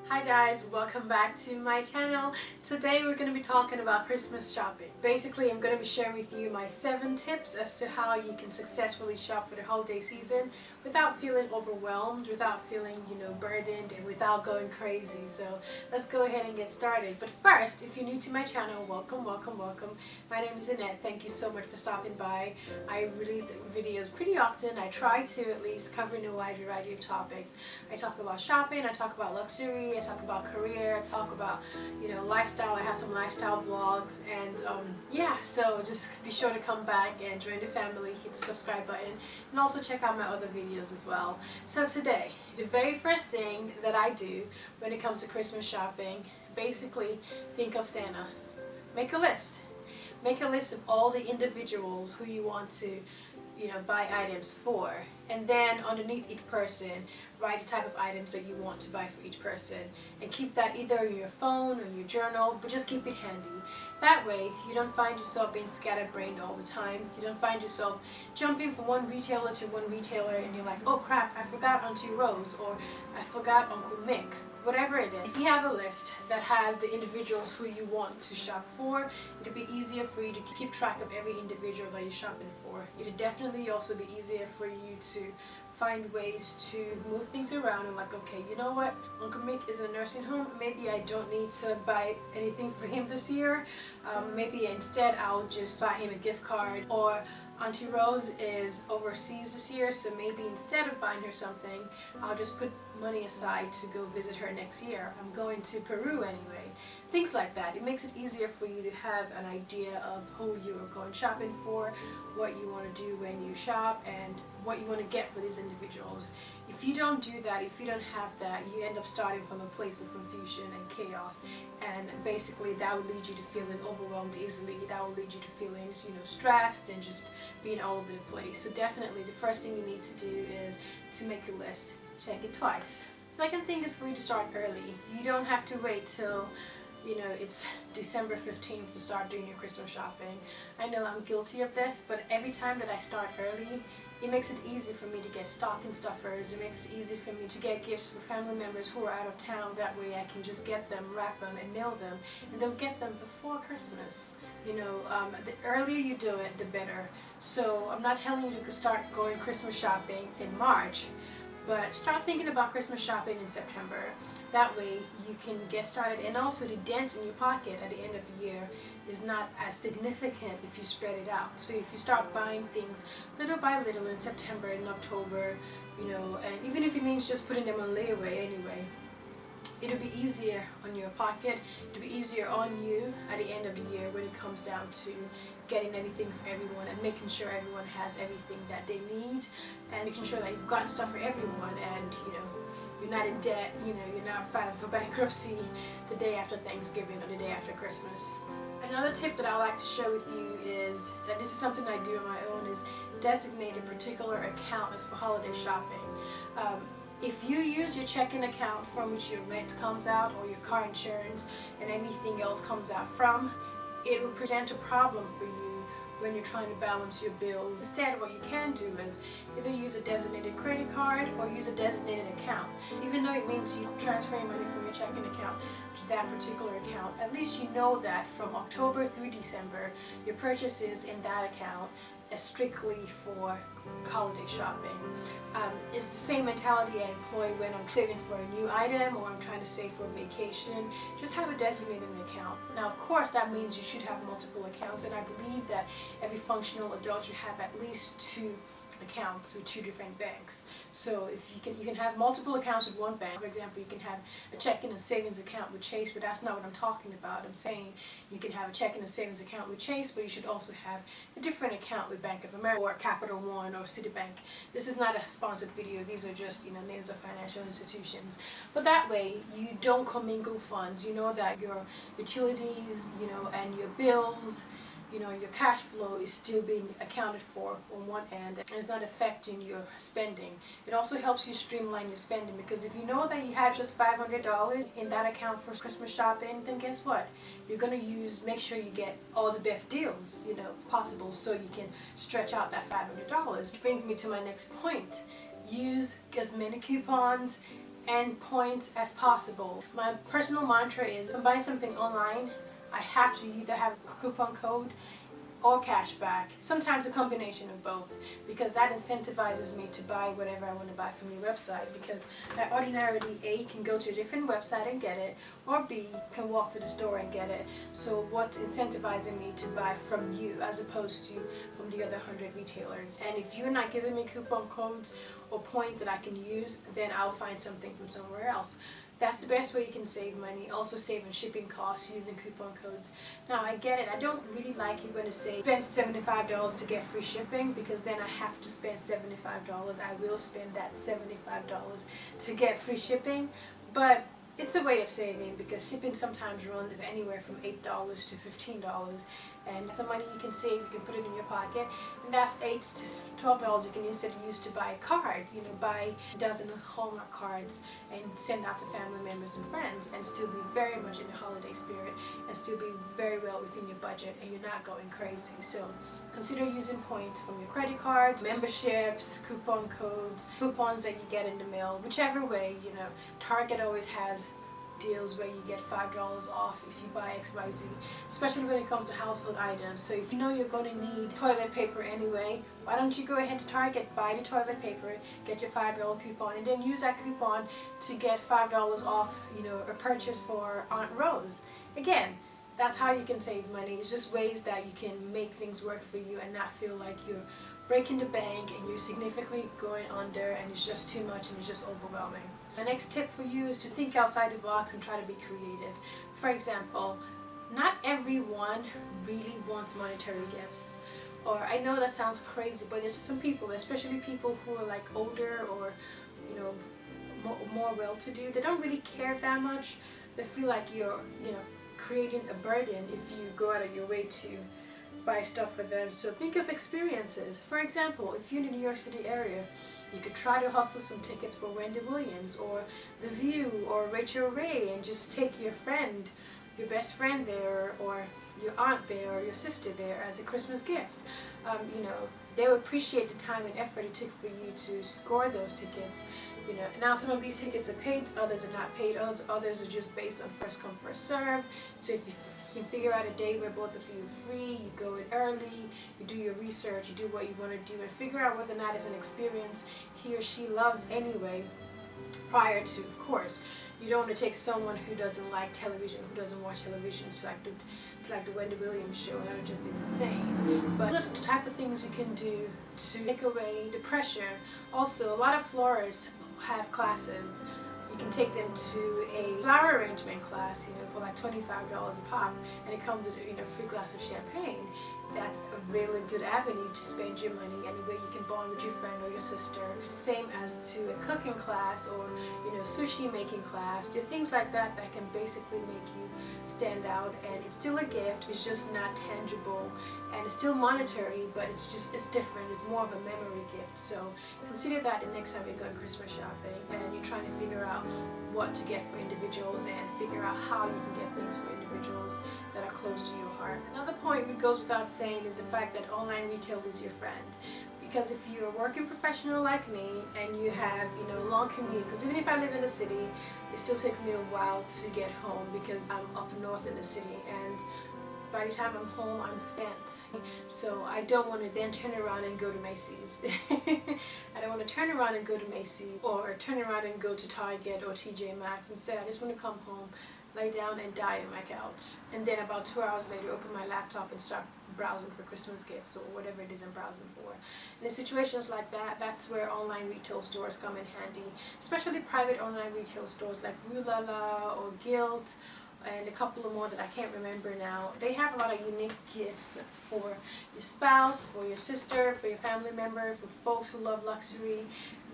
Hi guys, welcome back to my channel. Today we're going to be talking about Christmas shopping. Basically, I'm going to be sharing with you my 7 tips as to how you can successfully shop for the holiday season without feeling overwhelmed, without feeling, burdened, and without going crazy. So let's go ahead and get started. But first, if you're new to my channel, welcome. My name is Annette. Thank you so much for stopping by. I release videos pretty often. I try to at least cover a wide variety of topics. I talk about shopping, I talk about luxury, I talk about career, I talk about lifestyle. I have some lifestyle vlogs, and yeah, so just be sure to come back and join the family, hit the subscribe button, and also check out my other videos as well. So today, the very first thing that I do when it comes to Christmas shopping, basically think of Santa. Make a list. Make a list of all the individuals who you want to buy items for, and then underneath each person write the type of items that you want to buy for each person, and keep that either in your phone or in your journal, but just keep it handy. That way you don't find yourself being scatterbrained all the time. You don't find yourself jumping from one retailer to one retailer and you're like, oh crap, I forgot Auntie Rose, or I forgot Uncle Mick. Whatever it is, if you have a list that has the individuals who you want to shop for, it'll be easier for you to keep track of every individual that you're shopping for. It'll definitely also be easier for you to find ways to move things around and like, okay, you know what, Uncle Mick is in a nursing home, maybe I don't need to buy anything for him this year. Maybe instead I'll just buy him a gift card. Or Auntie Rose is overseas this year, so maybe instead of buying her something, I'll just put money aside to go visit her next year. I'm going to Peru anyway. Things like that. It makes it easier for you to have an idea of who you are going shopping for, what you want to do when you shop, and what you want to get for these individuals. If you don't do that, if you don't have that, you end up starting from a place of confusion and chaos, and basically that will lead you to feeling overwhelmed easily. That will lead you to feeling stressed and just being all over the place. So definitely the first thing you need to do is to make a list. Check it twice. Second thing is for you to start early. You don't have to wait till it's December 15th to start doing your Christmas shopping. I know I'm guilty of this, but every time that I start early, it makes it easy for me to get stocking stuffers. It makes it easy for me to get gifts for family members who are out of town. That way I can just get them, wrap them, and mail them, and they'll get them before Christmas. The earlier you do it, the better. So I'm not telling you to start going Christmas shopping in March, but start thinking about Christmas shopping in September. That way you can get started, and also the dent in your pocket at the end of the year is not as significant if you spread it out. So if you start buying things little by little in September and October, and even if it means just putting them on layaway anyway, it'll be easier on your pocket, it'll be easier on you at the end of the year when it comes down to getting everything for everyone and making sure everyone has everything that they need, and making sure that you've gotten stuff for everyone, and you're not in debt, you're not filing for bankruptcy the day after Thanksgiving or the day after Christmas. Another tip that I like to share with you is that this is something I do on my own, is designate a particular account as for holiday shopping. If you use your checking account from which your rent comes out, or your car insurance and anything else comes out from, it will present a problem for you when you're trying to balance your bills. Instead, what you can do is either use a designated credit card or use a designated account. Even though it means you transferring money from your checking account to that particular account, at least you know that from October through December, your purchases in that account is strictly for holiday shopping. It's the same mentality I employ when I'm saving for a new item or I'm trying to save for a vacation. Just have a designated account. Now, of course, that means you should have multiple accounts, and I believe that every functional adult should have at least 2 accounts with 2 different banks. So if you can have multiple accounts with one bank. For example, you can have a checking and savings account with Chase, but that's not what I'm talking about. I'm saying you can have a checking and savings account with Chase, but you should also have a different account with Bank of America or Capital One or Citibank. This is not a sponsored video. These are just names of financial institutions. But that way you don't commingle funds. You know that your utilities, and your bills, your cash flow is still being accounted for on one end, and it's not affecting your spending. It also helps you streamline your spending, because if you know that you have just $500 in that account for Christmas shopping, then guess what? You're going to make sure you get all the best deals, possible, so you can stretch out that $500. Which brings me to my next point. Use as many coupons and points as possible. My personal mantra is, if I'm buying something online, I have to either have a coupon code or cash back. Sometimes a combination of both, because that incentivizes me to buy whatever I want to buy from your website, because I ordinarily A, can go to a different website and get it, or B, can walk to the store and get it. So what's incentivizing me to buy from you as opposed to from the other 100 retailers? And if you're not giving me coupon codes or points that I can use, then I'll find something from somewhere else. That's the best way you can save money. Also saving shipping costs using coupon codes. Now I get it, I don't really like it when it says spend $75 to get free shipping, because then I have to spend $75. I will spend that $75 to get free shipping, but it's a way of saving, because shipping sometimes runs anywhere from $8 to $15, and some money you can save, you can put it in your pocket, and that's $8 to $12 you can instead use to buy a card, buy a dozen Hallmark cards and send out to family members and friends, and still be very much in the holiday spirit, and still be very well within your budget, and you're not going crazy. So consider using points from your credit cards, memberships, coupon codes, coupons that you get in the mail, whichever way. Target always has deals where you get $5 off if you buy XYZ, especially when it comes to household items. So if you know you're going to need toilet paper anyway, why don't you go ahead to Target, buy the toilet paper, get your $5 coupon, and then use that coupon to get $5 off, a purchase for Aunt Rose. Again, that's how you can save money. It's just ways that you can make things work for you and not feel like you're breaking the bank and you're significantly going under and it's just too much and it's just overwhelming. The next tip for you is to think outside the box and try to be creative. For example, not everyone really wants monetary gifts. Or I know that sounds crazy, but there's some people, especially people who are like older or more well-to-do, they don't really care that much. They feel like you're creating a burden if you go out of your way to buy stuff for them. So think of experiences. For example, if you're in the New York City area, you could try to hustle some tickets for Wendy Williams or The View or Rachel Ray, and just take your friend, your best friend there, or your aunt there, or your sister there as a Christmas gift. They will appreciate the time and effort it took for you to score those tickets. Now some of these tickets are paid, others are not paid, others are just based on first come first serve. So if you can figure out a day where both of you are free, you go in early, you do your research, you do what you want to do, and figure out whether or not it's an experience he or she loves anyway, prior to, of course. You don't want to take someone who doesn't like television, who doesn't watch television, to like the Wendy Williams show, and that would just be insane. But those are the type of things you can do to take away the pressure. Also, a lot of florists have classes. You can take them to a flower arrangement class, for like $25 a pop, and it comes with a free glass of champagne. That's a really good avenue to spend your money, any way you can bond with your friend or your sister. Same as to a cooking class or sushi making class. There are things like that that can basically make you stand out, and it's still a gift. It's just not tangible, and it's still monetary, but it's different. It's more of a memory gift. So consider that the next time you're going Christmas shopping and you're trying to figure out what to get for individuals, and figure out how you can get things for individuals that are close to your heart. Another point which goes without saying is the fact that online retail is your friend. Because if you're a working professional like me and you have long commute, because even if I live in the city, it still takes me a while to get home because I'm up north in the city, and by the time I'm home I'm spent. So I don't want to then turn around and go to Macy's. I don't want to turn around and go to Macy's or turn around and go to Target or TJ Maxx. Instead, I just want to come home, lay down and die on my couch, and then about 2 hours later open my laptop and start browsing for Christmas gifts or whatever it is I'm browsing for. And in situations like that, that's where online retail stores come in handy, especially private online retail stores like Rue La La or Guild, and a couple of more that I can't remember now. They have a lot of unique gifts for your spouse, for your sister, for your family member, for folks who love luxury,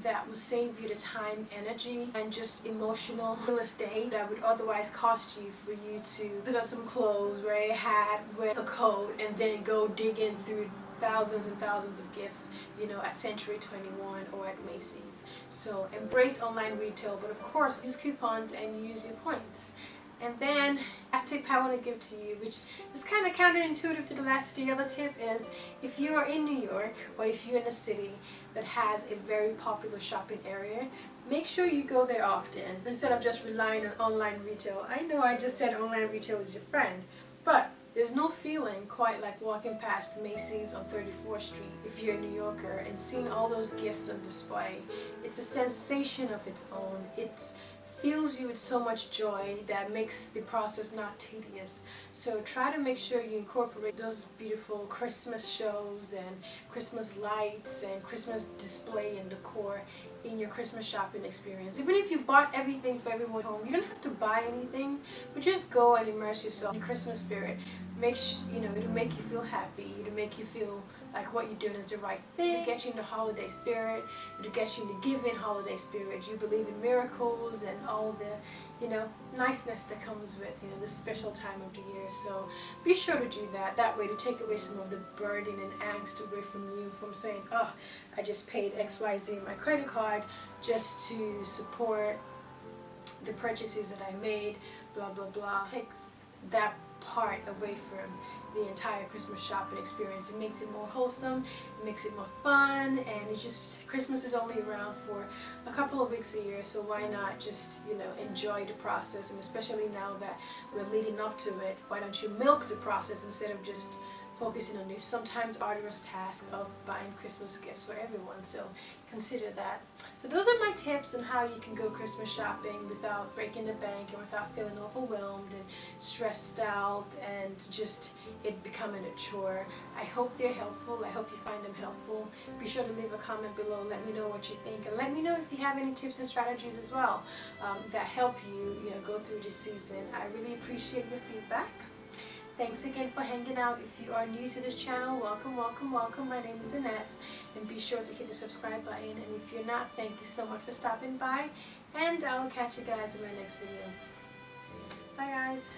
that will save you the time, energy, and just emotional real estate that would otherwise cost you for you to put up some clothes, wear a hat, wear a coat, and then go digging through thousands and thousands of gifts, at Century 21 or at Macy's. So embrace online retail, but of course use coupons and use your points. And then last tip I want to give to you, which is kind of counterintuitive to the other tip, is if you are in New York or if you're in a city that has a very popular shopping area, make sure you go there often instead of just relying on online retail. I know I just said online retail is your friend, but there's no feeling quite like walking past Macy's on 34th Street if you're a New Yorker and seeing all those gifts on display. It's a sensation of its own. It fills you with so much joy that makes the process not tedious. So try to make sure you incorporate those beautiful Christmas shows and Christmas lights and Christmas display and decor in your Christmas shopping experience. Even if you bought everything for everyone home, you don't have to buy anything, but just go and immerse yourself in the Christmas spirit. It'll make you feel happy. It'll make you feel like what you're doing is the right thing. It'll get you in the holiday spirit. It'll get you in the giving holiday spirit. You believe in miracles and all the, niceness that comes with, this special time of the year. So be sure to do that. That way to take away some of the burden and angst away from you from saying, oh, I just paid XYZ on my credit card just to support the purchases that I made, blah, blah, blah. It takes that part away from the entire Christmas shopping experience. It makes it more wholesome, it makes it more fun, and Christmas is only around for a couple of weeks a year, so why not just, enjoy the process, and especially now that we're leading up to it, why don't you milk the process instead of just focusing on the sometimes arduous task of buying Christmas gifts for everyone. So consider that. So those are my tips on how you can go Christmas shopping without breaking the bank and without feeling overwhelmed and stressed out and just it becoming a chore. I hope they're helpful. I hope you find them helpful. Be sure to leave a comment below. Let me know what you think, and let me know if you have any tips and strategies as well that help you, go through this season. I really appreciate your feedback. Thanks again for hanging out. If you are new to this channel, welcome, welcome, welcome. My name is Annette, and be sure to hit the subscribe button. And if you're not, thank you so much for stopping by, and I'll catch you guys in my next video. Bye guys.